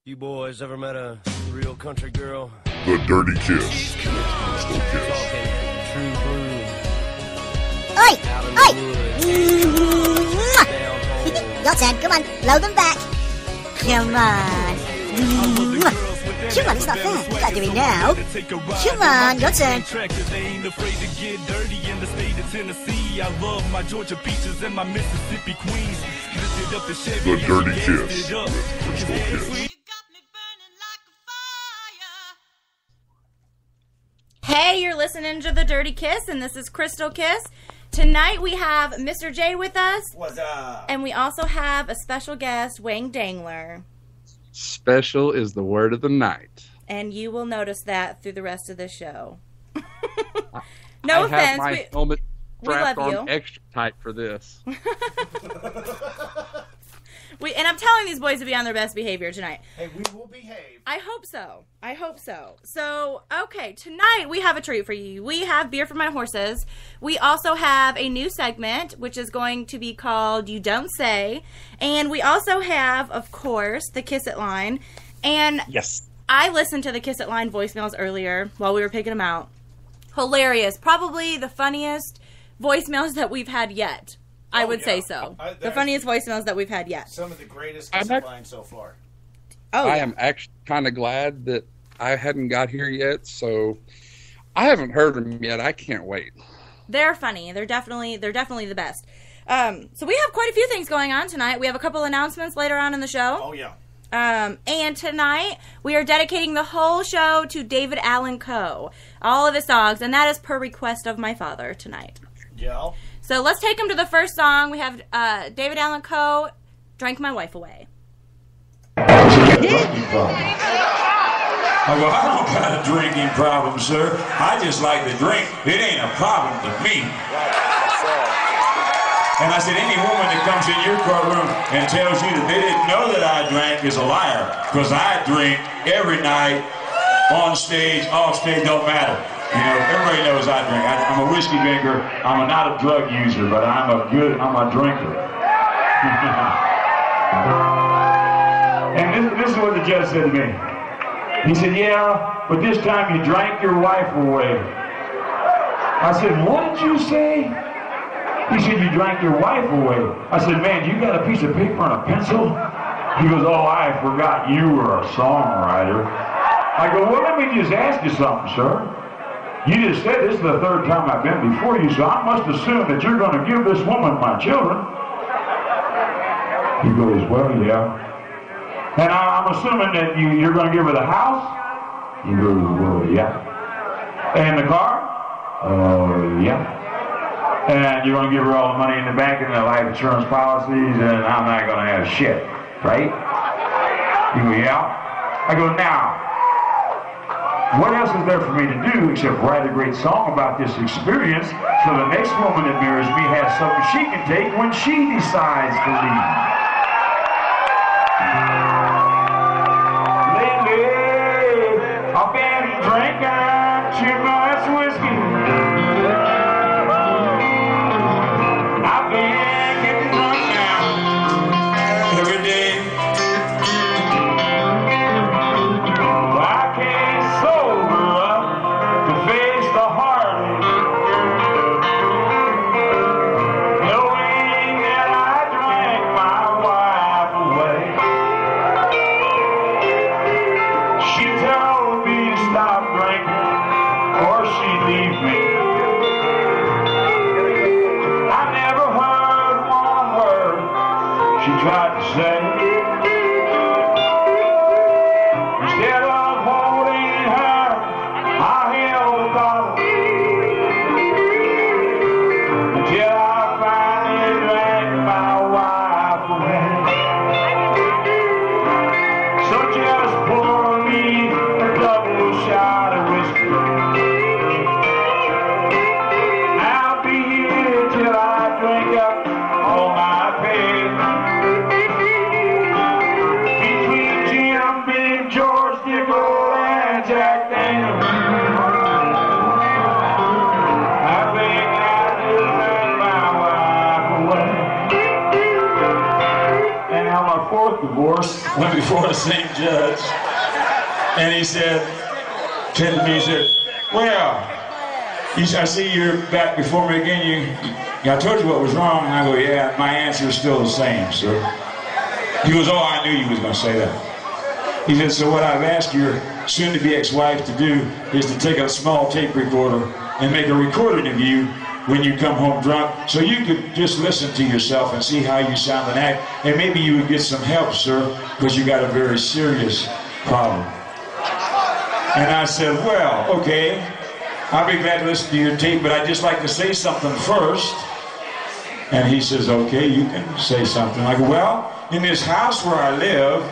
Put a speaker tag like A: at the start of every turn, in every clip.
A: You boys ever met a real country girl?
B: The Dirty Kiss. Krystal Kiss.
A: Talking true blue.
C: Oi! Oi!
A: Down home.
C: Your turn. Come on. Load them back. Come on. Come on, it's not fair. You gotta do it now. Come on, your turn.
D: They ain't afraid to get dirty in the state of Tennessee. I love my Georgia peaches and my Mississippi queens. Lifted up the Chevy.
B: The Dirty Kiss with Krystal Kiss.
E: Hey, you're listening to The Dirty Kiss, and this is Krystal Kiss. Tonight we have Mr. J with us.
F: What's up?
E: And we also have a special guest, Wayne Dangler.
G: Special is the word of the night.
E: And you will notice that through the rest of the show.
G: I
E: No offense.
G: have my helmet strapped
E: love you.
G: on extra tight for this.
E: And I'm telling these boys to be on their best behavior tonight.
F: Hey, we will behave.
E: I hope so. I hope so. So, okay, tonight we have a treat for you. We have Beer for My Horses. We also have a new segment, which is going to be called You Don't Say. And we also have, of course, the Kiss It line. And
F: Yes.
E: I listened to the Kiss It line voicemails earlier while we were picking them out. Hilarious. Probably the funniest voicemails that we've had yet. I would say so. The funniest voicemails that we've had yet.
F: Some of the greatest Kiss It lines so far.
E: Oh,
G: I
E: yeah.
G: am actually kind of glad that I hadn't got here yet, so I haven't heard them yet. I can't wait.
E: They're funny. They're definitely the best. So we have quite a few things going on tonight. We have a couple announcements later on in the show.
F: Oh, yeah.
E: And tonight we are dedicating the whole show to David Allan Coe, all of his songs, and that is per request of my father tonight.
F: Yeah.
E: So let's take him to the first song. We have David Allan Coe, Drank My Wife Away.
H: Well, I don't got a drinking problem, sir. I just like to drink. It ain't a problem to me. And I said, any woman that comes in your courtroom and tells you that they didn't know that I drank is a liar. Because I drink every night, on stage, off stage, don't matter. You know, everybody knows I drink. I'm a whiskey drinker. I'm not a drug user, but I'm a drinker. And this is what the judge said to me. He said, yeah, but this time you drank your wife away. I said, what did you say? He said, you drank your wife away. I said, man, you got a piece of paper and a pencil? He goes, oh, I forgot you were a songwriter. I go, well, let me just ask you something, sir. You just said this is the third time I've been before you, so I must assume that you're going to give this woman my children. He goes, well, yeah. And I'm assuming that you're going to give her the house? He goes, well, yeah. And the car? Yeah. And you're going to give her all the money in the bank and the life insurance policies, and I'm not going to have shit, right? He goes, yeah. I go, now, what else is there for me to do except write a great song about this experience so the next woman that marries me has something she can take when she decides to leave? Lately, I've been drinking too much whiskey. I've been getting drunk now every day. I can't sober up to face the heartache, knowing that I drank my wife away. She told me to stop drinking or she'd leave me. I never heard one word she tried to say. Instead of holding her, I held the bottle until I finally drank my wife away. So just pour me a double shot of whiskey. I'll be here till I drink up all my pay. Between Jim, Big George, Dickel, and Jack Daniels, I think I just drank my wife away. And now my fourth divorce. went before the same judge, and he said, came to me, he said, well, I see you're back before me again. I told you what was wrong, and I go, yeah, my answer is still the same, sir. He goes, oh, I knew you was going to say that. He said, so what I've asked your soon-to-be ex-wife to do is to take a small tape recorder and make a recording of you when you come home drunk, so you could just listen to yourself and see how you sound and act, and maybe you would get some help, sir, because you got a very serious problem. And I said, well, okay, I'll be glad to listen to your tape, but I'd just like to say something first. And he says, okay, you can say something. I go, well, in this house where I live,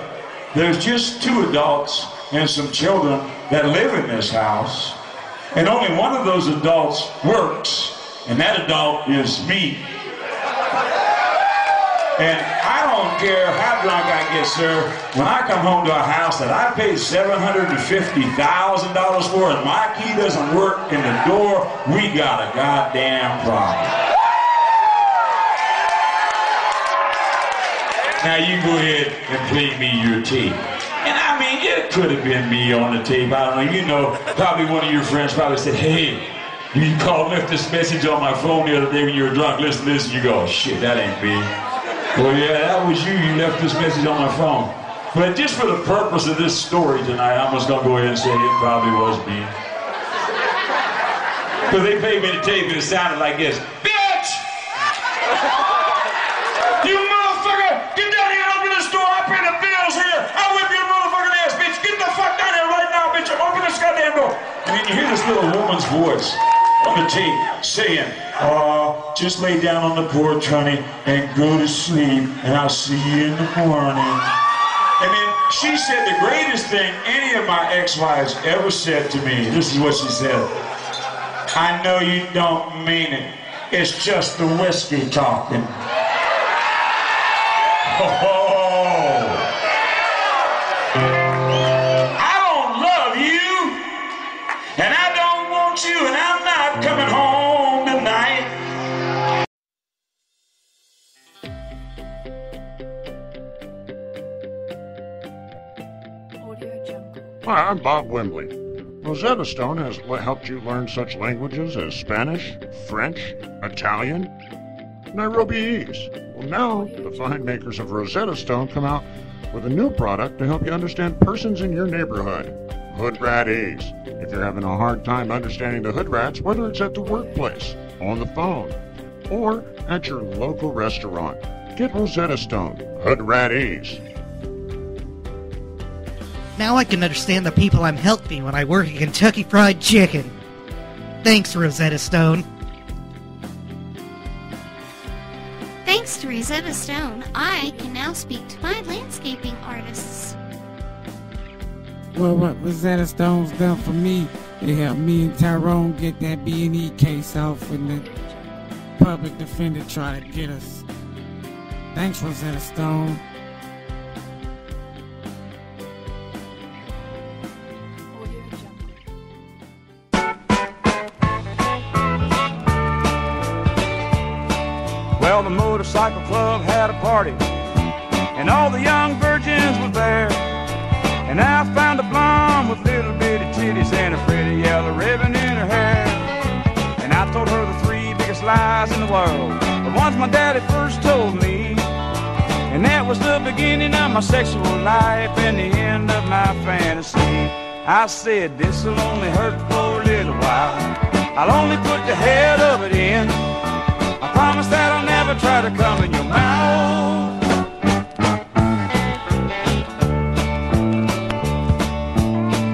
H: there's just 2 adults and some children that live in this house, and only one of those adults works, and that adult is me. And I don't care how drunk I get, sir, when I come home to a house that I paid $750,000 for and my key doesn't work in the door, we got a goddamn problem. Now you go ahead and play me your tape. And I mean, it could have been me on the tape. I don't know. You know, probably one of your friends probably said, hey, you called and left this message on my phone the other day when you were drunk. Listen to this. And you go, oh, shit, that ain't me. Well, yeah, that was you. You left this message on my phone. But just for the purpose of this story tonight, I'm just going to go ahead and say it probably was me. Because they played me the tape and it sounded like this. Bitch! You motherfucker! Get down here and open this door. I pay the bills here. I'll whip your motherfucking ass, bitch. Get the fuck down here right now, bitch. Open this goddamn door. And then you hear this little woman's voice on the tape saying, oh, just lay down on the porch, honey, and go to sleep, and I'll see you in the morning. And then she said the greatest thing any of my ex-wives ever said to me. This is what she said. I know you don't mean it. It's just the whiskey talking. Oh. I don't love you, and I don't want you, and I'm not coming home tonight.
I: Hi, I'm Bob Wembley. Rosetta Stone has helped you learn such languages as Spanish, French, Italian, Nairobiese. Well, now the fine makers of Rosetta Stone come out with a new product to help you understand persons in your neighborhood. Hood Rat Ease. If you're having a hard time understanding the hood rats, whether it's at the workplace, on the phone, or at your local restaurant, get Rosetta Stone. Hood Rat Ease.
J: Now I can understand the people I'm helping when I work at Kentucky Fried Chicken. Thanks, Rosetta Stone.
K: Thanks to Rosetta Stone, I can now speak to my landscaping artists.
L: Well, what Rosetta Stone's done for me, they helped me and Tyrone get that B&E case off when the public defender tried to get us. Thanks, Rosetta Stone.
D: Well, the motorcycle club had a party, and all the young virgins were there. And I found a blonde with little bitty titties and a pretty yellow ribbon in her hair. And I told her the 3 biggest lies in the world, the ones my daddy first told me. And that was the beginning of my sexual life and the end of my fantasy. I said, this'll only hurt for a little while. I'll only put the head of it in. I promise that I'll never try to come in your mouth.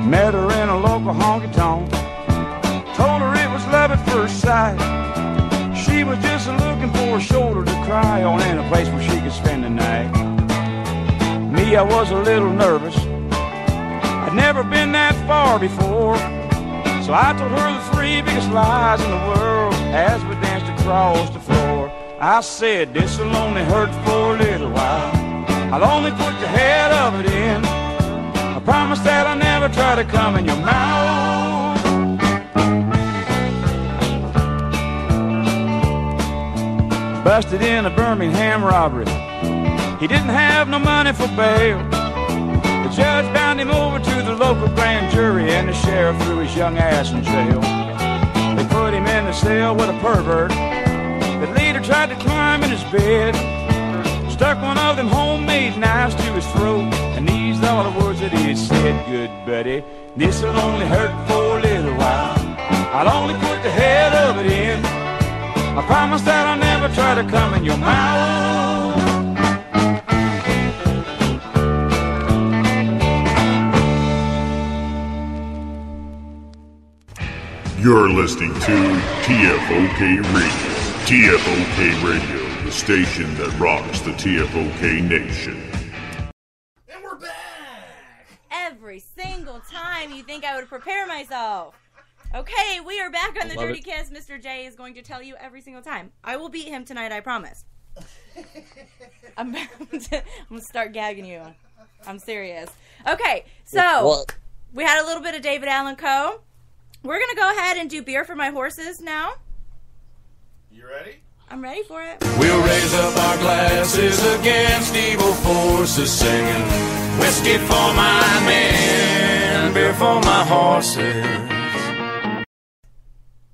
D: Met her in a local honky-tonk, told her it was love at first sight. She was just looking for a shoulder to cry on and a place where she could spend the night. Me, I was a little nervous. I'd never been that far before, so I told her the 3 biggest lies in the world as we danced across the floor. I said, this'll only hurt for a little while. I'll only put the head of it in. I promise that I'll never try to come in your mouth. Busted in a Birmingham robbery. He didn't have no money for bail. local grand jury and the sheriff threw his young ass in jail. They put him in the cell with a pervert. The leader tried to climb in his bed, stuck one of them homemade knives to his throat, and these are the words that he said: "Good buddy, this'll only hurt for a little while. I'll only put the head of it in. I promise that I'll never try to come in your mouth."
B: You're listening to TFOK Radio. TFOK Radio, the station that rocks the TFOK nation.
F: And we're back!
E: Every single time you think I would prepare myself. Okay, we are back on the Dirty Kiss. Mr. J is going to tell you every single time. I will beat him tonight, I promise. I'm going to start gagging you. I'm serious. Okay, so we had a little bit of David Allan Coe. We're going to go ahead and do Beer for My Horses now.
F: You ready?
E: I'm ready for it.
M: We'll raise up our glasses against evil forces, singing whiskey for my men, beer for my horses.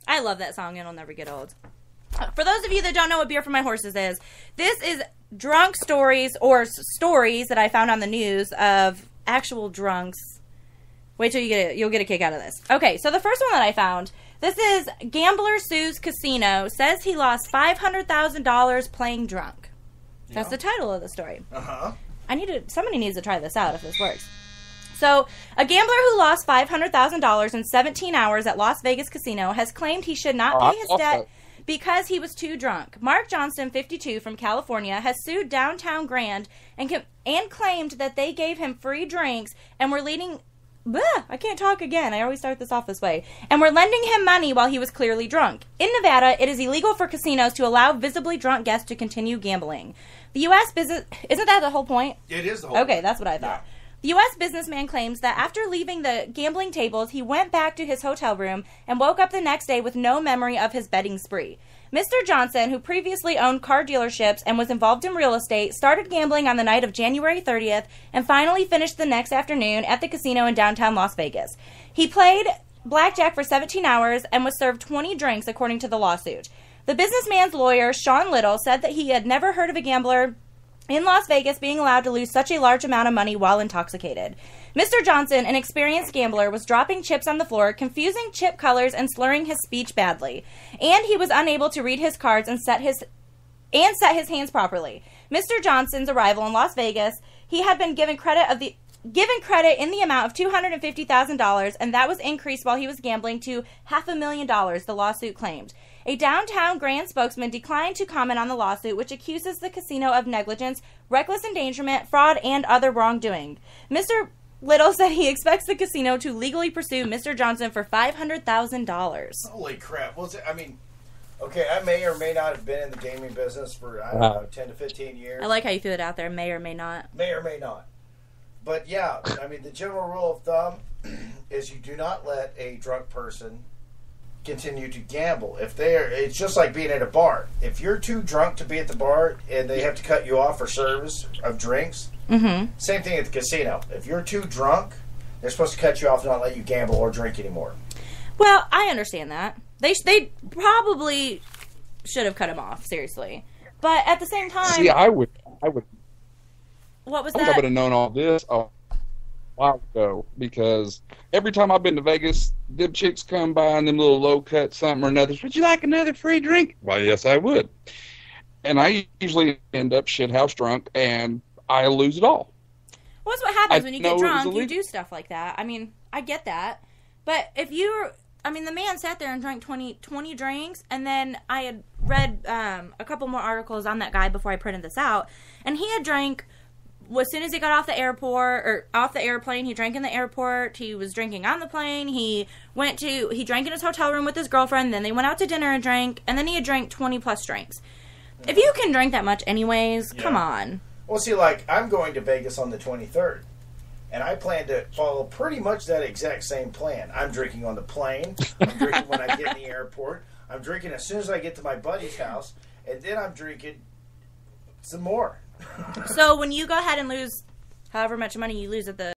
E: I love that song. It'll never get old. For those of you that don't know what Beer for My Horses is, this is drunk stories or stories that I found on the news of actual drunks. Wait till you'll get a kick out of this. Okay, so the first one that I found, this is Gambler Sues Casino, says he lost $500,000 playing drunk. That's the title of the story.
F: Uh-huh.
E: Somebody needs to try this out if this works. So, a gambler who lost $500,000 in 17 hours at Las Vegas Casino has claimed he should not pay his debt because he was too drunk. Mark Johnson, 52, from California, has sued Downtown Grand and claimed that they gave him free drinks and were leading... I can't talk again. I always start this off this way. And were lending him money while he was clearly drunk. In Nevada, it is illegal for casinos to allow visibly drunk guests to continue gambling. The U.S. business... Isn't that the whole point?
F: It is the whole point.
E: Okay, that's what I thought. Yeah. The U.S. businessman claims that after leaving the gambling tables, he went back to his hotel room and woke up the next day with no memory of his betting spree. Mr. Johnson, who previously owned car dealerships and was involved in real estate, started gambling on the night of January 30th and finally finished the next afternoon at the casino in downtown Las Vegas. He played blackjack for 17 hours and was served 20 drinks, according to the lawsuit. The businessman's lawyer, Sean Little, said that he had never heard of a gambler in Las Vegas being allowed to lose such a large amount of money while intoxicated. Mr. Johnson, an experienced gambler, was dropping chips on the floor, confusing chip colors and slurring his speech badly. And he was unable to read his cards and set his hands properly. Mr. Johnson's arrival in Las Vegas, he had been given credit in the amount of $250,000, and that was increased while he was gambling to $500,000, the lawsuit claimed. A Downtown Grand spokesman declined to comment on the lawsuit, which accuses the casino of negligence, reckless endangerment, fraud, and other wrongdoing. Mr. Little said he expects the casino to legally pursue Mr. Johnson for $500,000.
F: Holy crap. Well, I mean, okay, I may or may not have been in the gaming business for, 10 to 15 years.
E: I like how you threw it out there, may or may not.
F: May or may not. But yeah, I mean, the general rule of thumb is you do not let a drunk person continue to gamble. It's just like being at a bar. If you're too drunk to be at the bar and they have to cut you off for service of drinks, same thing at the casino. If you're too drunk, they're supposed to cut you off and not let you gamble or drink anymore.
E: Well, I understand that. They probably should have cut him off, seriously. But at the same time...
G: See, I would...
E: What was
G: I
E: that?
G: would have known all this a while ago, because every time I've been to Vegas, them chicks come by and them little low-cut something or another. Would you like another free drink? Why, yes, I would. And I usually end up shithouse drunk, and I lose it all.
E: Well, that's what happens when you get drunk. You do stuff like that. I mean, I get that. But if you're... I mean, the man sat there and drank 20 drinks, and then I had read a couple more articles on that guy before I printed this out, and he had drank... As soon as he got off the airport, or off the airplane, he drank in the airport. He was drinking on the plane. He drank in his hotel room with his girlfriend. Then they went out to dinner and drank. And then he had drank 20 plus drinks. If you can drink that much anyways, come on.
F: Well, see, like, I'm going to Vegas on the 23rd. And I plan to follow pretty much that exact same plan. I'm drinking on the plane. I'm drinking when I get in the airport. I'm drinking as soon as I get to my buddy's house. And then I'm drinking some more.
E: So when you go ahead and lose however much money you lose at the